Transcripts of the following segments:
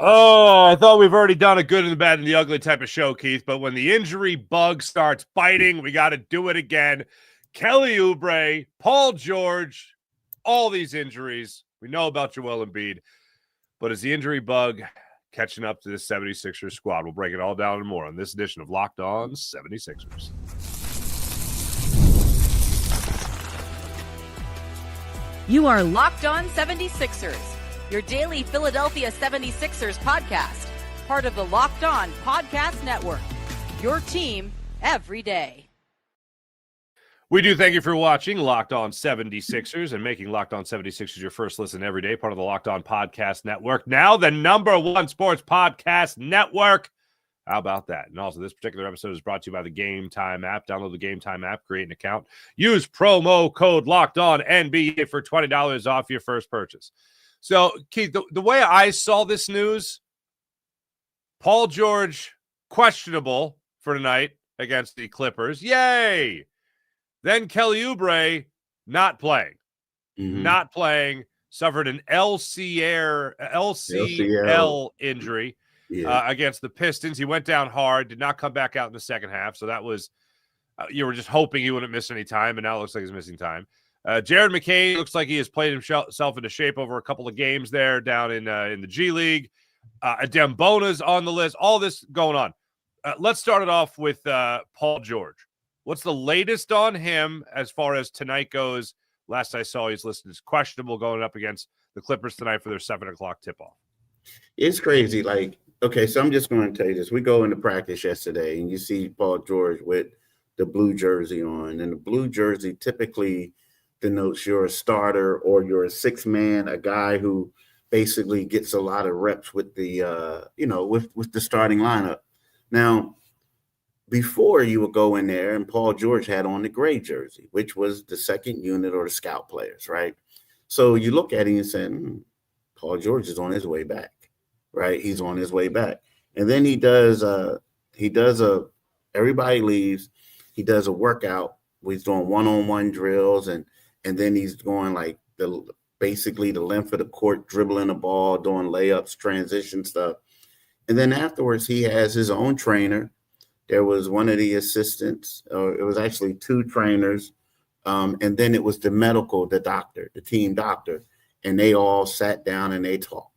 Oh, I thought we've already done a good and the bad and the ugly type of show, Keith. But when the injury bug starts biting, we got to do it again. Kelly Oubre, Paul George, all these injuries. We know about Joel Embiid. But is the injury bug catching up to this 76ers squad? We'll break it all down and more on this edition of Locked On 76ers. You are Locked On 76ers, your daily Philadelphia 76ers podcast, part of the Locked On Podcast Network, your team every day. We do thank you for watching Locked On 76ers and making Locked On 76ers your first listen every day, part of the Locked On Podcast Network, now the #1 sports podcast network. How about that? And also, this particular episode is brought to you by the Game Time app. Download the Game Time app, create an account, use promo code LOCKEDONNBA for $20 off your first purchase. So, Keith, the way I saw this news, Paul George questionable for tonight against the Clippers. Yay! Then Kelly Oubre not playing. Not playing. Suffered an LCL injury. Against the Pistons. He went down hard, did not come back out in the second half. So that was, you were just hoping he wouldn't miss any time, and now it looks like he's missing time. Jared McCain looks like he has played himself into shape over a couple of games there down in the G League. Adem Bona's on the list. All this going on. Let's start it off with Paul George. What's the latest on him as far as tonight goes? Last I saw, he's listed as questionable going up against the Clippers tonight for their 7 o'clock tip-off. It's crazy. Like, okay, so I'm just going to tell you this. We go into practice yesterday, and you see Paul George with the blue jersey on. And the blue jersey typically denotes you're a starter or you're a six-man, a guy who basically gets a lot of reps with the, with the starting lineup. Now, before you would go in there, and Paul George had on the gray jersey, which was the second unit or the scout players, right? So you look at it and say, Paul George is on his way back. Right, he's on his way back, and then he does everybody leaves. He does a workout. He's doing one-on-one drills, and then he's going like basically the length of the court, dribbling the ball, doing layups, transition stuff, and then afterwards he has his own trainer. There was one of the assistants, or it was actually two trainers, and then it was the doctor, the team doctor, and they all sat down and they talked.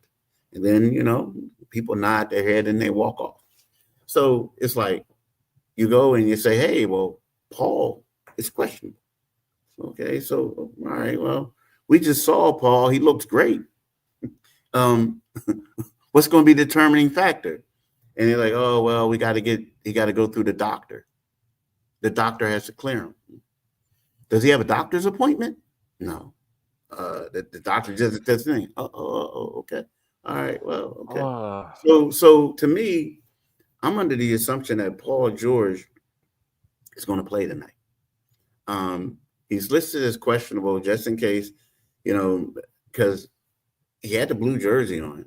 And then, people nod their head and they walk off. So it's like you go and you say, hey, well, Paul is questionable. Okay, so, all right, well, we just saw Paul. He looks great. What's going to be the determining factor? And they're like, oh, well, he got to go through the doctor. The doctor has to clear him. Does he have a doctor's appointment? No. The doctor just does the thing. Okay. All right, well, okay. So to me, I'm under the assumption that Paul George is going to play tonight. He's listed as questionable just in case, because he had the blue jersey on.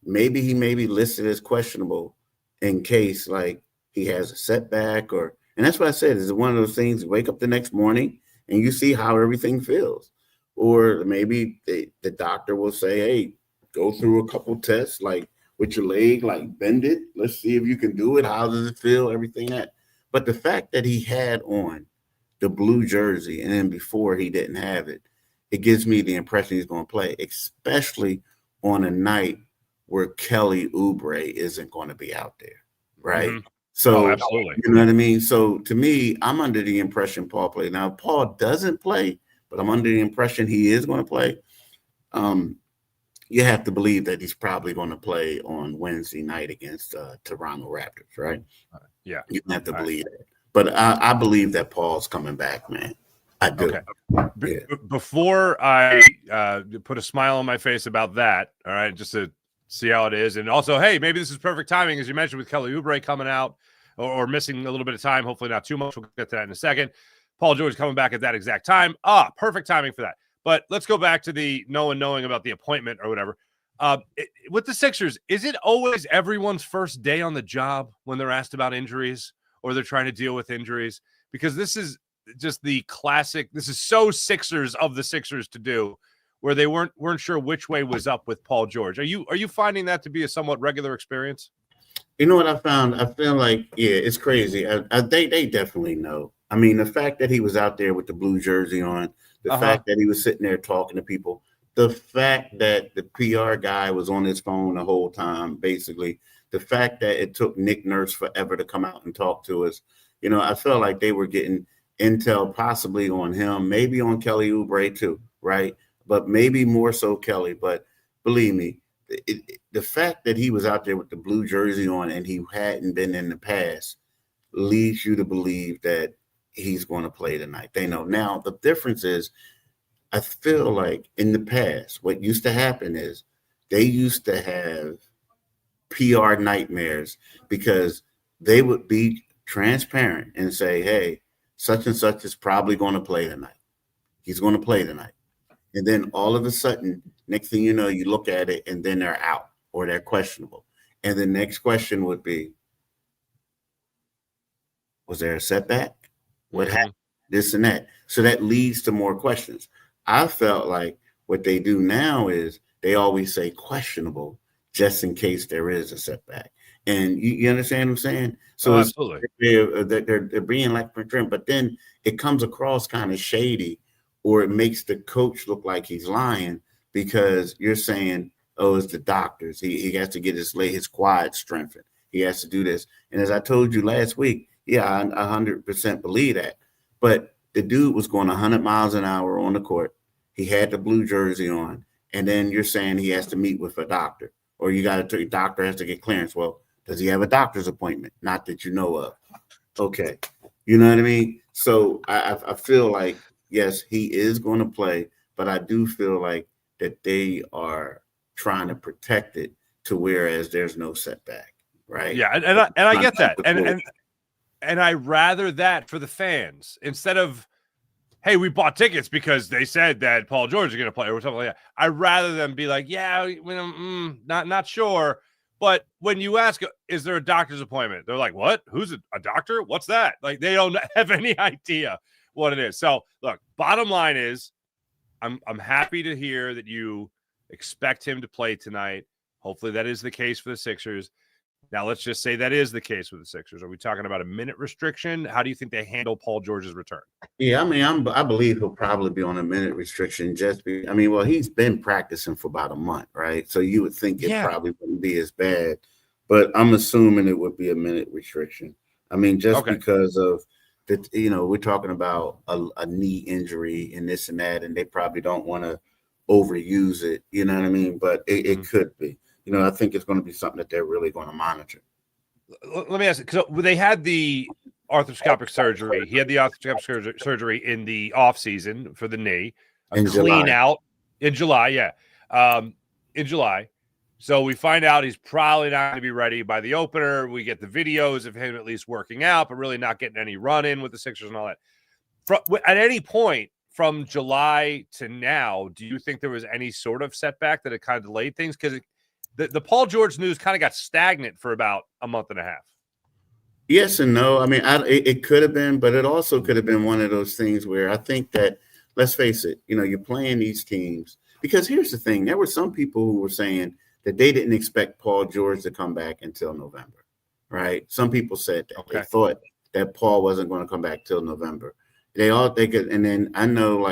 Maybe he may be listed as questionable in case, like, he has a setback and that's what I said. Is one of those things, you wake up the next morning and you see how everything feels. Or maybe the doctor will say, hey, go through a couple tests, like with your leg, like bend it. Let's see if you can do it. How does it feel? Everything that. But the fact that he had on the blue jersey and then before he didn't have it, it gives me the impression he's going to play, especially on a night where Kelly Oubre isn't going to be out there, right? Mm-hmm. So, absolutely. You know what I mean? So to me, I'm under the impression Paul played. Now, Paul doesn't play, but I'm under the impression he is going to play. You have to believe that he's probably going to play on Wednesday night against Toronto Raptors, right? Yeah. You have to believe that. But I believe that Paul's coming back, man. I do. Okay. Yeah. Before I put a smile on my face about that, all right, just to see how it is. And also, hey, maybe this is perfect timing, as you mentioned, with Kelly Oubre coming out or missing a little bit of time. Hopefully not too much. We'll get to that in a second. Paul George coming back at that exact time. Perfect timing for that. But let's go back to the no one knowing about the appointment or whatever. With the Sixers, is it always everyone's first day on the job when they're asked about injuries or they're trying to deal with injuries? Because this is just the classic. This is so Sixers of the Sixers to do, where they weren't sure which way was up with Paul George. Are you finding that to be a somewhat regular experience? You know what I found? I feel like, yeah, it's crazy. They definitely know. I mean, the fact that he was out there with the blue jersey on, the fact that he was sitting there talking to people, the fact that the PR guy was on his phone the whole time, basically, the fact that it took Nick Nurse forever to come out and talk to us, you know, I felt like they were getting intel possibly on him, maybe on Kelly Oubre too, right? But maybe more so Kelly. But believe me, the fact that he was out there with the blue jersey on and he hadn't been in the past leads you to believe that he's going to play tonight. They know. Now, the difference is, I feel like in the past, what used to happen is they used to have PR nightmares because they would be transparent and say, hey, such and such is probably going to play tonight. He's going to play tonight. And then all of a sudden, next thing you know, you look at it and then they're out or they're questionable. And the next question would be, was there a setback? What happened? This and that. So that leads to more questions. I felt like what they do now is they always say questionable just in case there is a setback. And you understand what I'm saying? So absolutely. They're being like, but then it comes across kind of shady, or it makes the coach look like he's lying because you're saying, oh, it's the doctors. He has to get his quad strengthened. He has to do this. And as I told you last week, yeah, I 100% believe that. But the dude was going 100 miles an hour on the court. He had the blue jersey on. And then you're saying he has to meet with a doctor, or the doctor has to get clearance. Well, does he have a doctor's appointment? Not that you know of. Okay. You know what I mean? So I feel like, yes, he is going to play, but I do feel like that they are trying to protect it to whereas there's no setback. Right. Yeah. And I get that. And I rather that for the fans instead of, hey, we bought tickets because they said that Paul George is going to play or something like that. I'd rather them be like, yeah, not sure. But when you ask, is there a doctor's appointment? They're like, what? Who's a doctor? What's that? Like, they don't have any idea what it is. So, look, bottom line is I'm happy to hear that you expect him to play tonight. Hopefully that is the case for the Sixers. Now, let's just say that is the case with the Sixers. Are we talking about a minute restriction? How do you think they handle Paul George's return? Yeah, I mean, I believe he'll probably be on a minute restriction he's been practicing for about a month, right? So you would think it probably wouldn't be as bad, but I'm assuming it would be a minute restriction. I mean, because of we're talking about a knee injury and this and that, and they probably don't want to overuse it, you know what I mean? But it could be. I think it's going to be something that they're really going to monitor. Let me ask you, because they had the arthroscopic surgery. He had the arthroscopic surgery in the offseason for the knee. Out in July, in July. So we find out he's probably not going to be ready by the opener. We get the videos of him at least working out, but really not getting any run in with the Sixers and all that. At any point from July to now, do you think there was any sort of setback that it kind of delayed things? Because the Paul George news kind of got stagnant for about a month and a half. Yes and no. I mean, it could have been, but it also could have been one of those things where I think that, let's face it, you're playing these teams. Because here's the thing. There were some people who were saying that they didn't expect Paul George to come back until November, right? Some people said that. They thought that Paul wasn't going to come back till November. They all think it. And then I know,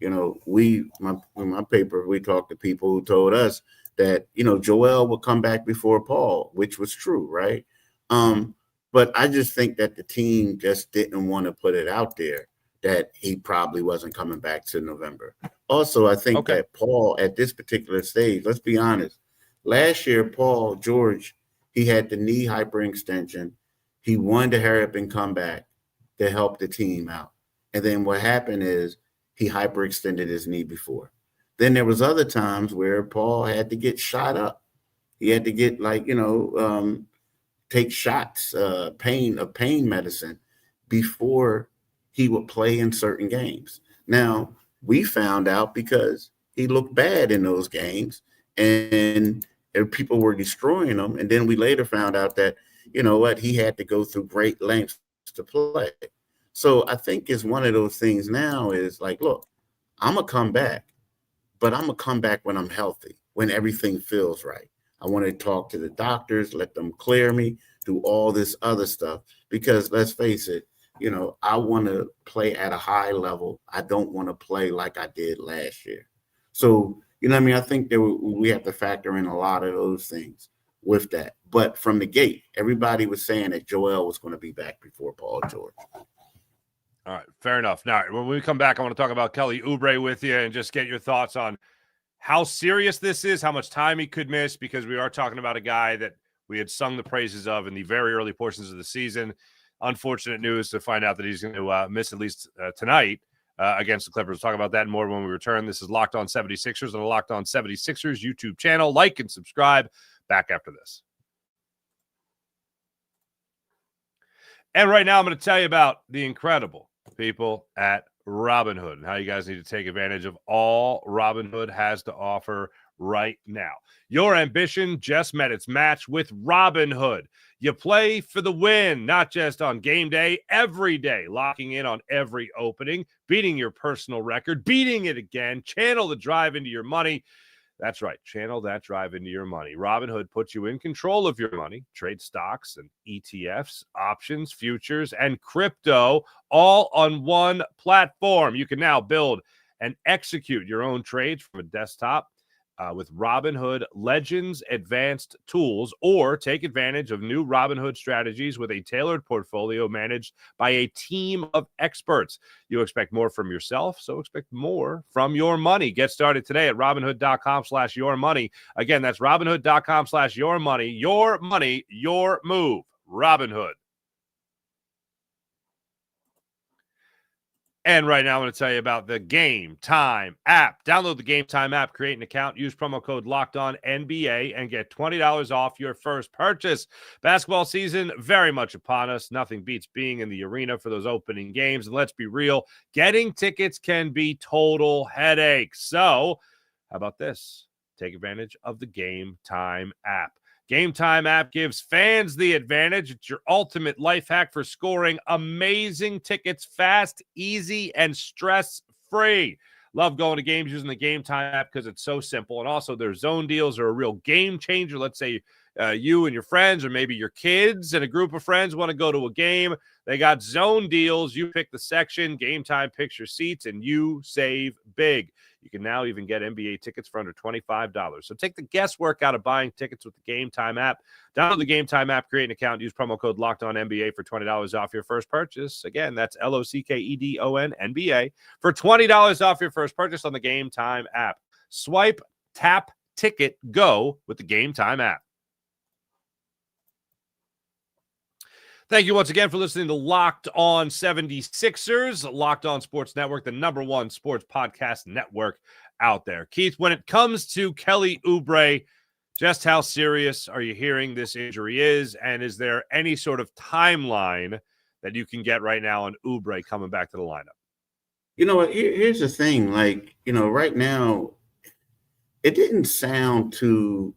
in my paper, we talked to people who told us that, Joel will come back before Paul, which was true, right? But I just think that the team just didn't want to put it out there that he probably wasn't coming back to November. Also, I think that Paul, at this particular stage, let's be honest, last year, Paul George, he had the knee hyperextension. He wanted to hurry up and come back to help the team out. And then what happened is he hyperextended his knee before. Then there was other times where Paul had to get shot up. He had to get take shots, pain medicine before he would play in certain games. Now, we found out because he looked bad in those games and people were destroying him. And then we later found out that, he had to go through great lengths to play. So I think it's one of those things now is like, look, I'm going to come back. but I'm going to come back when I'm healthy, when everything feels right. I want to talk to the doctors, let them clear me, do all this other stuff, because let's face it, I want to play at a high level. I don't want to play like I did last year. So, I think that we have to factor in a lot of those things with that. But from the gate, everybody was saying that Joel was going to be back before Paul George. All right, fair enough. Now, when we come back, I want to talk about Kelly Oubre with you and just get your thoughts on how serious this is, how much time he could miss, because we are talking about a guy that we had sung the praises of in the very early portions of the season. Unfortunate news to find out that he's going to miss at least tonight against the Clippers. We'll talk about that and more when we return. This is Locked On 76ers on the Locked On 76ers YouTube channel. Like and subscribe. Back after this. And right now I'm going to tell you about the incredible people at Robinhood and how you guys need to take advantage of all Robinhood has to offer right now. Your ambition just met its match with Robinhood. You play for the win, not just on game day, every day, locking in on every opening, beating your personal record, beating it again, channel the drive into your money. That's right. Channel that drive into your money. Robinhood puts you in control of your money. Trade stocks and ETFs, options, futures, and crypto all on one platform. You can now build and execute your own trades from a desktop with Robinhood Legends Advanced Tools, or take advantage of new Robinhood strategies with a tailored portfolio managed by a team of experts. You expect more from yourself, so expect more from your money. Get started today at Robinhood.com/yourmoney. Again, that's Robinhood.com/yourmoney. Your money, your move. Robinhood. And right now, I'm going to tell you about the Game Time app. Download the Game Time app, create an account, use promo code LOCKEDONNBA, and get $20 off your first purchase. Basketball season very much upon us. Nothing beats being in the arena for those opening games. And let's be real, getting tickets can be total headache. So how about this? Take advantage of the Game Time app. Game Time app gives fans the advantage. It's your ultimate life hack for scoring amazing tickets fast, easy, and stress-free. Love going to games using the Game Time app because it's so simple. And also their zone deals are a real game changer. Let's say you and your friends, or maybe your kids and a group of friends want to go to a game. They got zone deals. You pick the section, Game Time picks your seats, and you save big. You can now even get NBA tickets for under $25. So take the guesswork out of buying tickets with the Game Time app. Download the Game Time app, create an account, use promo code LOCKEDONNBA for $20 off your first purchase. Again, that's LOCKEDONNBA for $20 off your first purchase on the Game Time app. Swipe, tap, ticket, go with the Game Time app. Thank you once again for listening to Locked On 76ers, Locked On Sports Network, the #1 sports podcast network out there. Keith, when it comes to Kelly Oubre, just how serious are you hearing this injury is? And is there any sort of timeline that you can get right now on Oubre coming back to the lineup? You know what? Here's the thing. Right now, it didn't sound too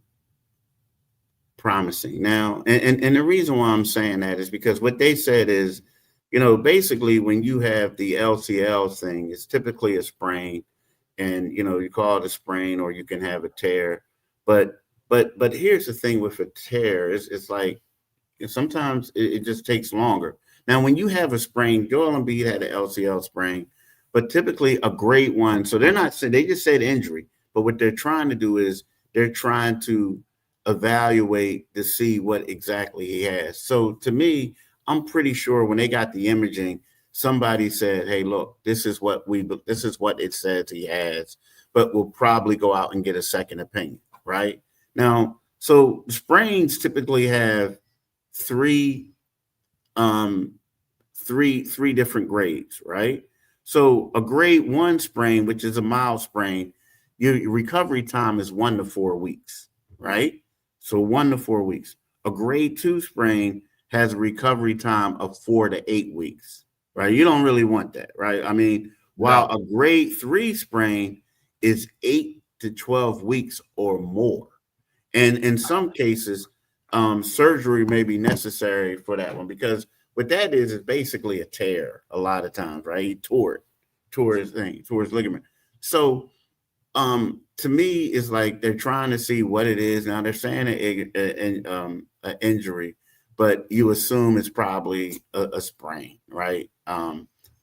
promising. Now, and the reason why I'm saying that is because what they said is, basically when you have the LCL thing, it's typically a sprain, and you call it a sprain, or you can have a tear. But here's the thing with a tear is it's like sometimes it just takes longer. Now, when you have a sprain, Joel Embiid had an LCL sprain, but typically a grade 1. So they just said injury, but what they're trying to do is they're trying to evaluate to see what exactly he has. So to me, I'm pretty sure when they got the imaging, somebody said, hey, look, this is what it says he has, but we'll probably go out and get a second opinion, right? Now, so sprains typically have three different grades, right? So a grade 1 sprain, which is a mild sprain, your recovery time is 1 to 4 weeks, right? So 1 to 4 weeks. A grade 2 sprain has a recovery time of 4 to 8 weeks, right? You don't really want that, right? I mean, while a grade 3 sprain is 8 to 12 weeks or more. And in some cases, surgery may be necessary for that one, because what that is basically a tear a lot of times, right? He tore his ligament. So to me, it's like they're trying to see what it is. Now they're saying an injury, but you assume it's probably a sprain, right?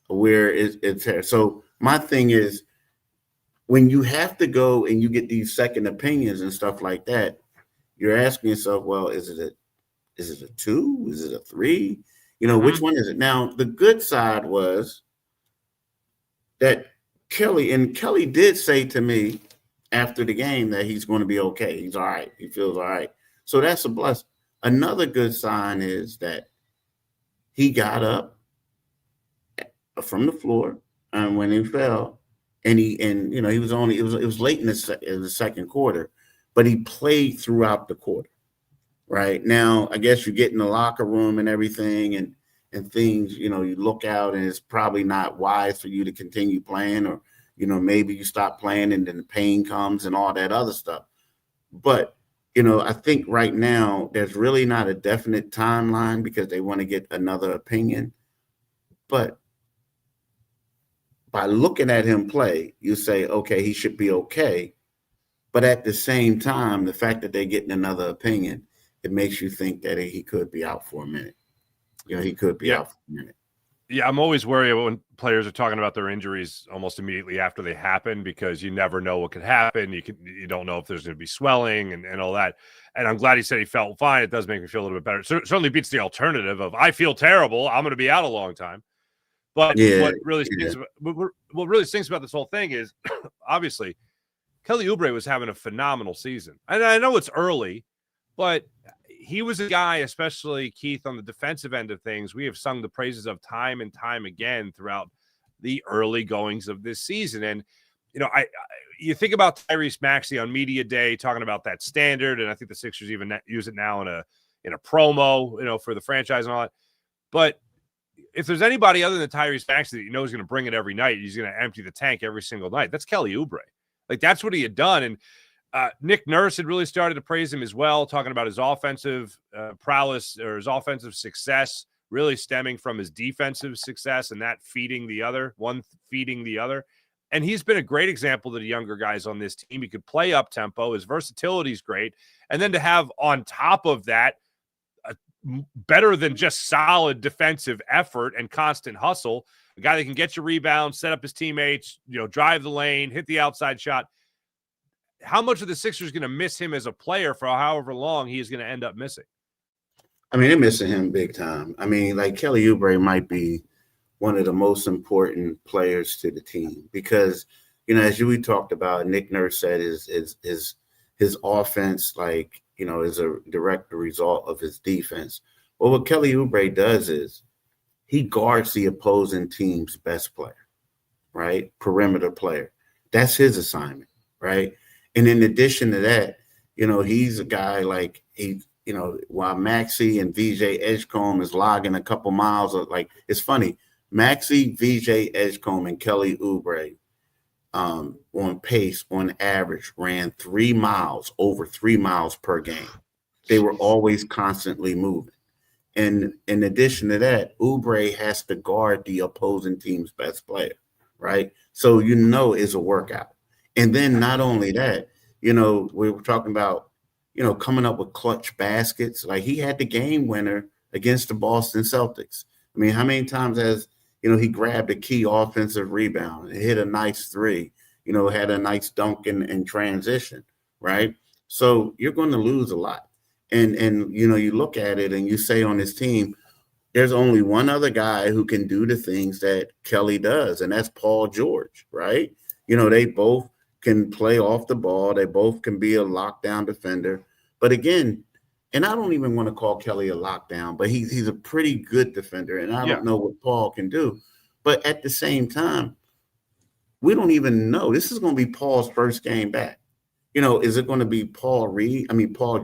Where it's so my thing is, when you have to go and you get these second opinions and stuff like that, you're asking yourself, well, is it a 2? Is it a 3? Which one is it? Now, the good side was that Kelly did say to me after the game that he's going to be okay. He's all right. He feels all right. So that's a blessing. Another good sign is that he got up from the floor and when he fell, and he was only, it was late in the second quarter, but he played throughout the quarter. Right now, I guess you get in the locker room and everything and things, you look out and it's probably not wise for you to continue playing, or, maybe you stop playing and then the pain comes and all that other stuff. But, I think right now there's really not a definite timeline because they want to get another opinion. But by looking at him play, you say, okay, he should be okay. But at the same time, the fact that they're getting another opinion, it makes you think that he could be out for a minute. He could be out for a minute. Yeah, I'm always worried when players are talking about their injuries almost immediately after they happen, because you never know what could happen. You don't know if there's going to be swelling and all that. And I'm glad he said he felt fine. It does make me feel a little bit better. Certainly beats the alternative of I feel terrible, I'm going to be out a long time. But what really stinks about this whole thing is obviously Kelly Oubre was having a phenomenal season. And I know it's early, but he was a guy, especially Keith, on the defensive end of things, we have sung the praises of time and time again throughout the early goings of this season. And, you think about Tyrese Maxey on media day talking about that standard, and I think the Sixers even use it now in a promo, for the franchise and all that. But if there's anybody other than Tyrese Maxey that is going to bring it every night, he's going to empty the tank every single night, that's Kelly Oubre. Like, that's what he had done. And Nick Nurse had really started to praise him as well, talking about his offensive prowess or his offensive success really stemming from his defensive success, and that feeding the other. And he's been a great example to the younger guys on this team. He could play up tempo. His versatility is great. And then to have on top of that, better than just solid defensive effort and constant hustle, a guy that can get you rebounds, set up his teammates, drive the lane, hit the outside shot. How much of the Sixers going to miss him as a player for however long he is going to end up missing? I mean, they're missing him big time. I mean, like, Kelly Oubre might be one of the most important players to the team because, as we talked about, Nick Nurse said his offense, like, is a direct result of his defense. Well, what Kelly Oubre does is he guards the opposing team's best player, right? Perimeter player. That's his assignment, right? And in addition to that, he's a guy like while Maxey and VJ Edgecombe is logging a couple miles of, like, it's funny, Maxey, VJ Edgecombe, and Kelly Oubre on pace, on average, ran over 3 miles per game. They were always constantly moving. And in addition to that, Oubre has to guard the opposing team's best player, right? So, it's a workout. And then not only that, we were talking about, coming up with clutch baskets. Like, he had the game winner against the Boston Celtics. I mean, how many times has, he grabbed a key offensive rebound and hit a nice three, had a nice dunk in transition, right? So you're going to lose a lot. And you look at it and you say on this team, there's only one other guy who can do the things that Kelly does, and that's Paul George, right? They both can play off the ball. They both can be a lockdown defender. But again, and I don't even want to call Kelly a lockdown, but he's a pretty good defender, and I don't know what Paul can do. But at the same time, we don't even know. This is going to be Paul's first game back. Is it going to be Paul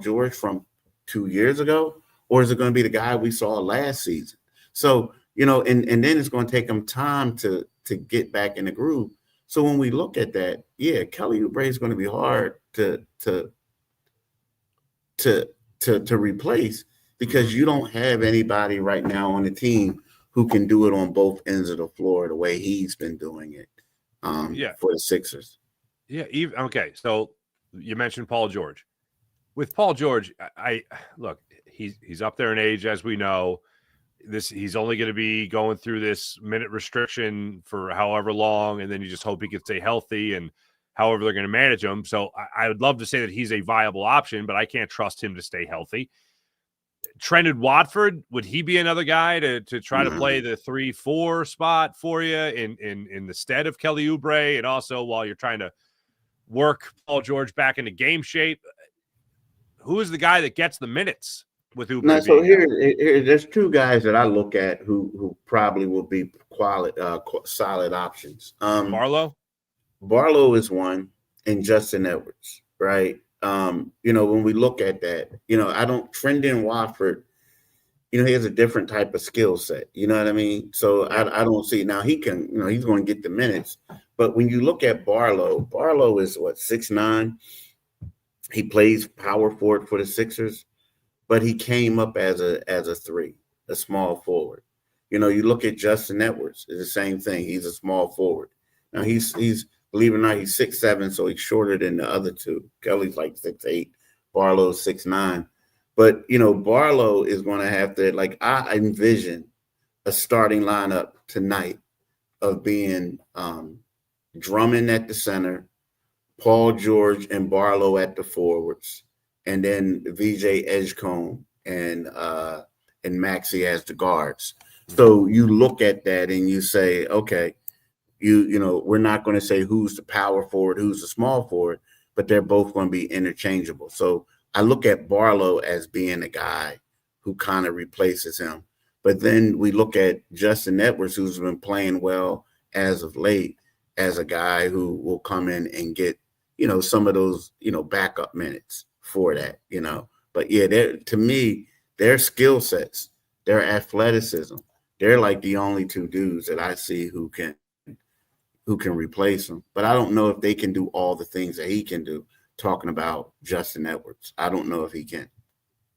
George from 2 years ago, or is it going to be the guy we saw last season? So, and then it's going to take him time to get back in the groove. So when we look at that, Kelly Oubre is going to be hard to replace because you don't have anybody right now on the team who can do it on both ends of the floor the way he's been doing it for the Sixers. Yeah. Okay. So you mentioned Paul George. With Paul George, I look, he's up there in age, as we know. He's only going to be going through this minute restriction for however long, and then you just hope he can stay healthy and however they're going to manage him. So I would love to say that he's a viable option, but I can't trust him to stay healthy. Trenton Watford, would he be another guy to try to play the 3-4 spot for you in the stead of Kelly Oubre, and also while you're trying to work Paul George back into game shape? Who is the guy that gets the minutes with Oubre? No, so here, there's two guys that I look at who probably will be solid options. Barlow is one, and Justin Edwards, right? When we look at that, Trendon Watford, he has a different type of skill set. You know what I mean? So I don't see now he can, he's going to get the minutes. But when you look at Barlow is what, 6'9". He plays power forward for the Sixers, but he came up as a three, a small forward. You look at Justin Edwards, it's the same thing. He's a small forward. Now he's believe it or not, he's 6'7", so he's shorter than the other two. Kelly's like 6'8", Barlow's 6'9". But Barlow is going to have to, I envision a starting lineup tonight of being Drummond at the center, Paul George and Barlow at the forwards, and then VJ Edgecombe and Maxey as the guards. So you look at that and you say, okay, we're not going to say who's the power forward, who's the small forward, but they're both going to be interchangeable. So I look at Barlow as being a guy who kind of replaces him. But then we look at Justin Edwards, who's been playing well as of late, as a guy who will come in and get, some of those, backup minutes for that, But yeah, to me, their skill sets, their athleticism, they're like the only two dudes that I see who can replace him. But I don't know if they can do all the things that he can do, talking about Justin Edwards. I don't know if he can.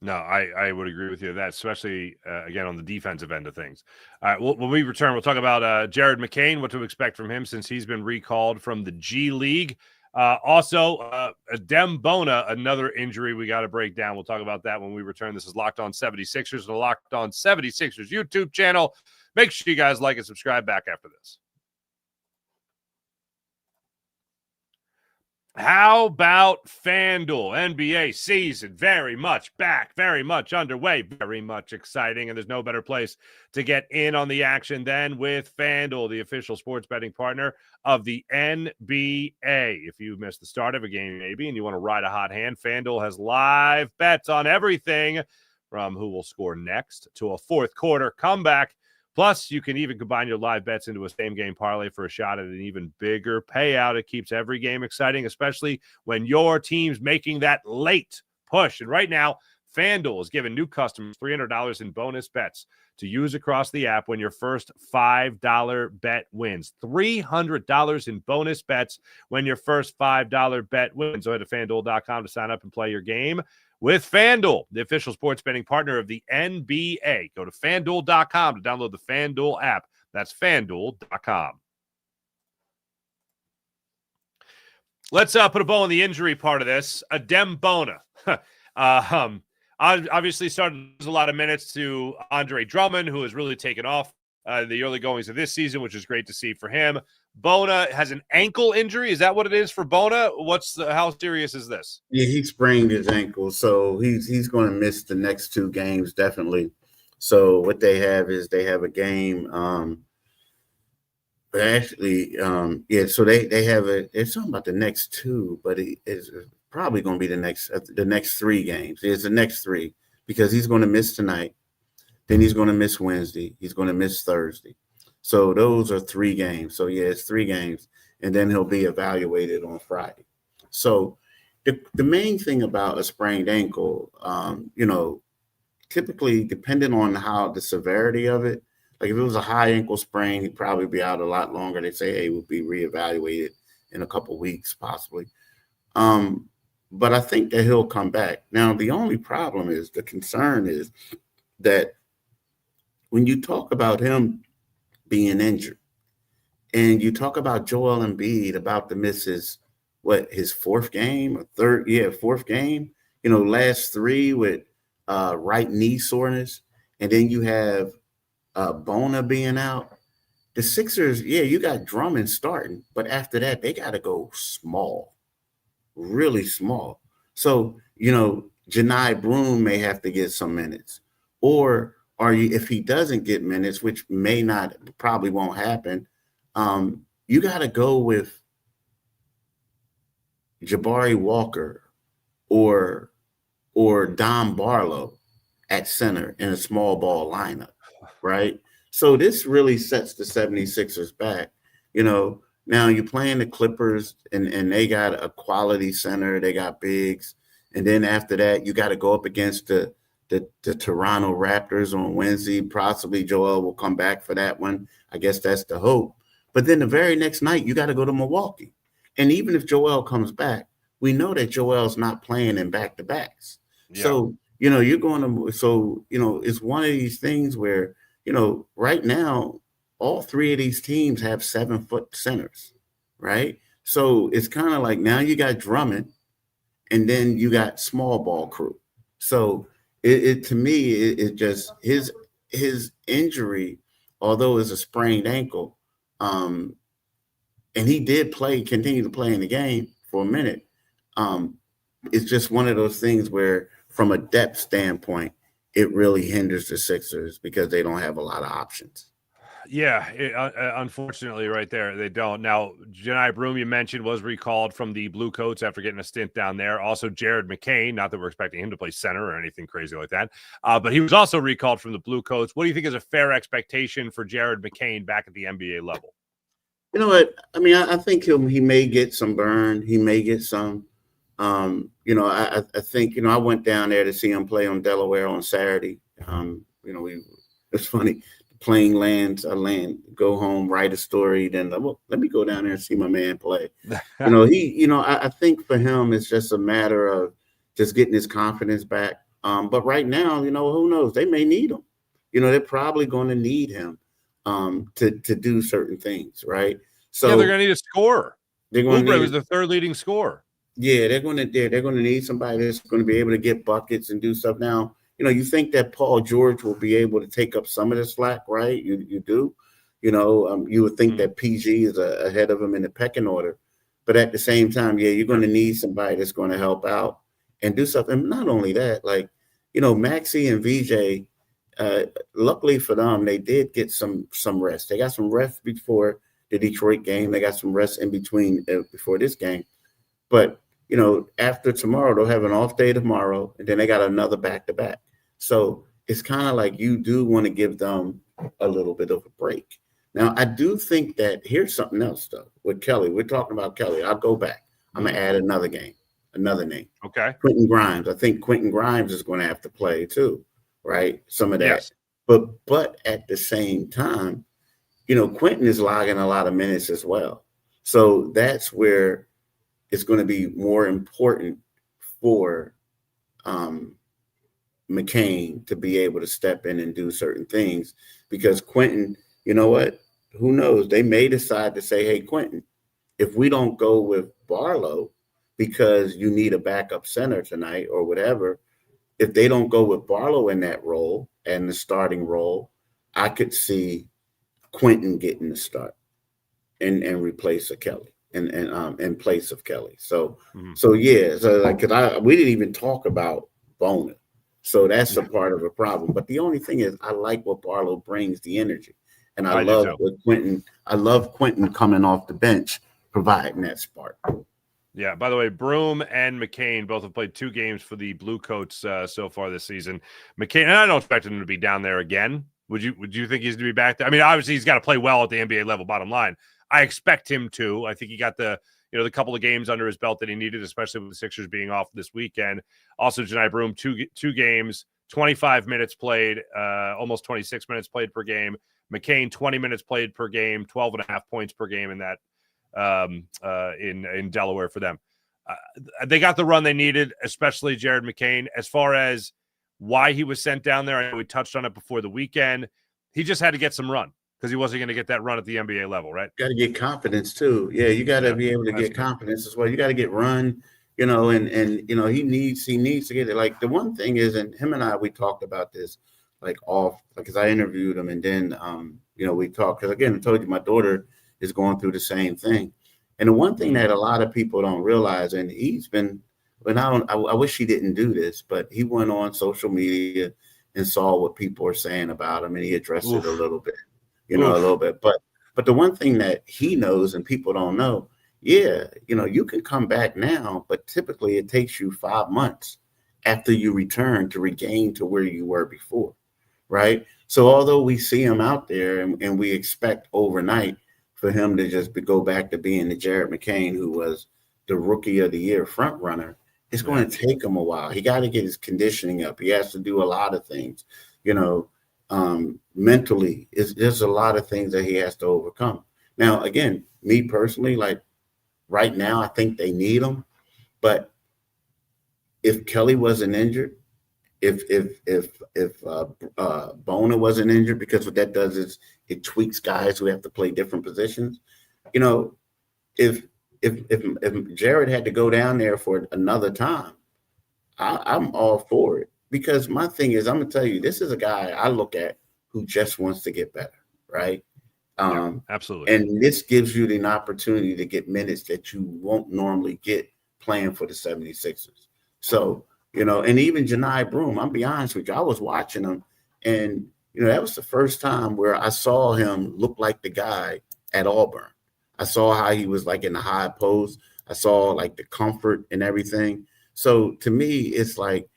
No, I would agree with you that, especially, again, on the defensive end of things. All right, when we return, we'll talk about Jared McCain, what to expect from him since he's been recalled from the G League. Also, Adem Bona, another injury we got to break down. We'll talk about that when we return. This is Locked On 76ers and the Locked On 76ers YouTube channel. Make sure you guys like and subscribe. Back after this. How about FanDuel? NBA season very much back, very much underway, very much exciting, and there's no better place to get in on the action than with FanDuel, the official sports betting partner of the NBA. If you missed the start of a game maybe and you want to ride a hot hand, FanDuel has live bets on everything from who will score next to a fourth quarter comeback. Plus, you can even combine your live bets into a same-game parlay for a shot at an even bigger payout. It keeps every game exciting, especially when your team's making that late push. And right now, FanDuel is giving new customers $300 in bonus bets to use across the app when your first $5 bet wins. $300 in bonus bets when your first $5 bet wins. So head to FanDuel.com to sign up and play your game with FanDuel, the official sports betting partner of the NBA. Go to FanDuel.com to download the FanDuel app. That's FanDuel.com. Let's put a bow on the injury part of this. Adem Bona. Obviously started a lot of minutes to Andre Drummond, who has really taken off the early goings of this season, which is great to see for him. Bona has an ankle injury. Is that what it is for Bona? How serious is this? Yeah, he sprained his ankle, so he's going to miss the next two games definitely. So what they have is they have a game. So they have it's something about the next two, but it's probably going to be the next three games. It's the next three because he's going to miss tonight. Then he's going to miss Wednesday. He's going to miss Thursday. So those are 3 games. So, yeah, it's 3 games. And then he'll be evaluated on Friday. So the main thing about a sprained ankle, typically depending on how the severity of it, like if it was a high ankle sprain, he'd probably be out a lot longer. They say he would be reevaluated in a couple of weeks possibly. But I think that he'll come back. Now, the only problem is, the concern is that when you talk about him being injured and you talk about Joel Embiid about to miss his his fourth game or fourth game, last three with right knee soreness. And then you have Bona being out. The Sixers, you got Drummond starting, but after that, they got to go small, really small. So, Janai Broome may have to get some minutes. Or if he doesn't get minutes, which probably won't happen, you got to go with Jabari Walker or Don Barlow at center in a small ball lineup, right? So this really sets the 76ers back. Now you're playing the Clippers and they got a quality center. They got bigs. And then after that, you got to go up against the Toronto Raptors on Wednesday. Possibly Joel will come back for that one. I guess that's the hope. But then the very next night, you got to go to Milwaukee. And even if Joel comes back, we know that Joel's not playing in back-to-backs. Yeah. So, you're going to – it's one of these things where, right now, all three of these teams have 7-foot centers, right? So it's kind of like now you got Drummond and then you got small ball crew. So it to me, it just his injury, although it's a sprained ankle, and he did continue to play in the game for a minute. It's just one of those things where from a depth standpoint, it really hinders the Sixers because they don't have a lot of options. Yeah, unfortunately, right there, they don't. Now, Janai Broome, you mentioned, was recalled from the Blue Coats after getting a stint down there. Also, Jared McCain, not that we're expecting him to play center or anything crazy like that, but he was also recalled from the Blue Coats. What do you think is a fair expectation for Jared McCain back at the NBA level? You know what? I mean, I think he may get some burn. He may get some. I think, I went down there to see him play on Delaware on Saturday. It's funny. Plane lands, go home, write a story. Then let me go down there and see my man play. I think for him, it's just a matter of just getting his confidence back. But right now, who knows? They may need him. They're probably going to need him to do certain things, right? So they're going to need a scorer. Oubre was the third leading scorer. Yeah, they're going to need somebody that's going to be able to get buckets and do stuff. Now, you think that Paul George will be able to take up some of the slack, right? You do. You would think that PG is ahead of him in the pecking order. But at the same time, you're going to need somebody that's going to help out and do stuff. And not only that, Maxey and VJ, luckily for them, they did get some rest. They got some rest before the Detroit game. They got some rest in between before this game. But, after tomorrow, they'll have an off day tomorrow, and then they got another back-to-back. So it's kind of like you do want to give them a little bit of a break. Now, I do think that here's something else, though, with Kelly. We're talking about Kelly. I'll go back. I'm going to add another name. Okay. Quentin Grimes. I think Quentin Grimes is going to have to play, too, right? Some of that. Yes. But at the same time, Quentin is logging a lot of minutes as well. So that's where it's going to be more important for McCain to be able to step in and do certain things, because Quentin, you know what? Who knows? They may decide to say, hey, Quentin, if we don't go with Barlow because you need a backup center tonight or whatever, if they don't go with Barlow in that role and the starting role, I could see Quentin getting the start and replace a Kelly. In place of Kelly. So we didn't even talk about Bona. So that's a part of a problem. But the only thing is I like what Barlow brings, the energy. And I love what Quentin coming off the bench, providing that spark. Yeah, by the way, Broome and McCain both have played 2 games for the Blue Coats so far this season. McCain, and I don't expect him to be down there again. Would you think he's to be back there? I mean, obviously he's got to play well at the NBA level, bottom line. I expect him to. I think he got the couple of games under his belt that he needed, especially with the Sixers being off this weekend. Also, Janai Broome, two games, 25 minutes played, almost 26 minutes played per game. McCain, 20 minutes played per game, 12.5 points per game in that in Delaware for them. They got the run they needed, especially Jared McCain. As far as why he was sent down there, I know we touched on it before the weekend. He just had to get some run. because he wasn't going to get that run at the NBA level, right? Got to get confidence too. Yeah, you got to be able to get confidence as well. You got to get run, you know, and he needs to get it. Like the one thing is, and him and I, we talked about this like off, because I interviewed him, and then you know, we talked, because again, I told you my daughter is going through the same thing. And the one thing that a lot of people don't realize, and he's been, but I wish he didn't do this, but he went on social media and saw what people are saying about him, and he addressed it a little bit, you know, a little bit. But the one thing that he knows and people don't know, yeah, you know, you can come back now, but typically it takes you 5 months after you return to regain to where you were before, right? So although we see him out there and we expect overnight for him to just go back to being the Jared McCain who was the Rookie of the Year front runner, it's going to take him a while. He got to get his conditioning up. He has to do a lot of things, you know, mentally. There's a lot of things that he has to overcome. Now, again, me personally, like right now, I think they need him. But if Kelly wasn't injured, if Bona wasn't injured, because what that does is it tweaks guys who have to play different positions. You know, if Jared had to go down there for another time, I'm all for it, because my thing is, I'm gonna tell you, this is a guy I look at who just wants to get better, right? Absolutely. And this gives you the opportunity to get minutes that you won't normally get playing for the 76ers. So, you know, and even Janai Broom, I'll be honest with you, I was watching him, and, you know, that was the first time where I saw him look like the guy at Auburn. I saw how he was like in the high post. I saw like the comfort and everything. So to me, it's like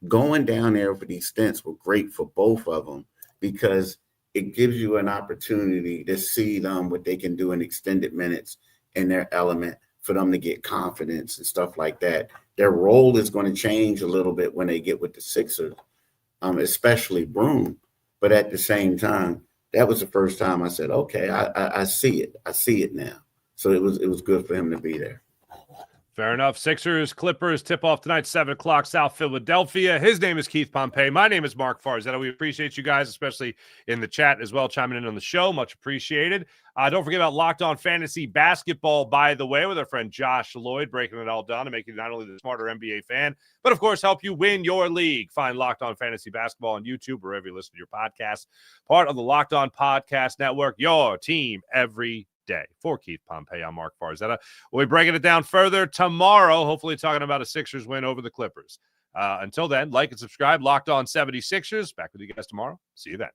going down there for these stints were great for both of them, because it gives you an opportunity to see them, what they can do in extended minutes in their element, for them to get confidence and stuff like that. Their role is going to change a little bit when they get with the Sixers, especially Broom. But at the same time, that was the first time I said, okay, I see it. I see it now. So it was good for him to be there. Fair enough. Sixers, Clippers, tip-off tonight, 7 o'clock, South Philadelphia. His name is Keith Pompey. My name is Marc Farzetta. We appreciate you guys, especially in the chat as well, chiming in on the show. Much appreciated. Don't forget about Locked On Fantasy Basketball, by the way, with our friend Josh Lloyd, breaking it all down and making you not only the smarter NBA fan, but, of course, help you win your league. Find Locked On Fantasy Basketball on YouTube, wherever you listen to your podcast. Part of the Locked On Podcast Network, your team every day. For Keith Pompey, I'm Marc Farzetta. We'll be breaking it down further tomorrow, hopefully talking about a Sixers win over the Clippers. Until then, like and subscribe. Locked On 76ers. Back with you guys tomorrow. See you then.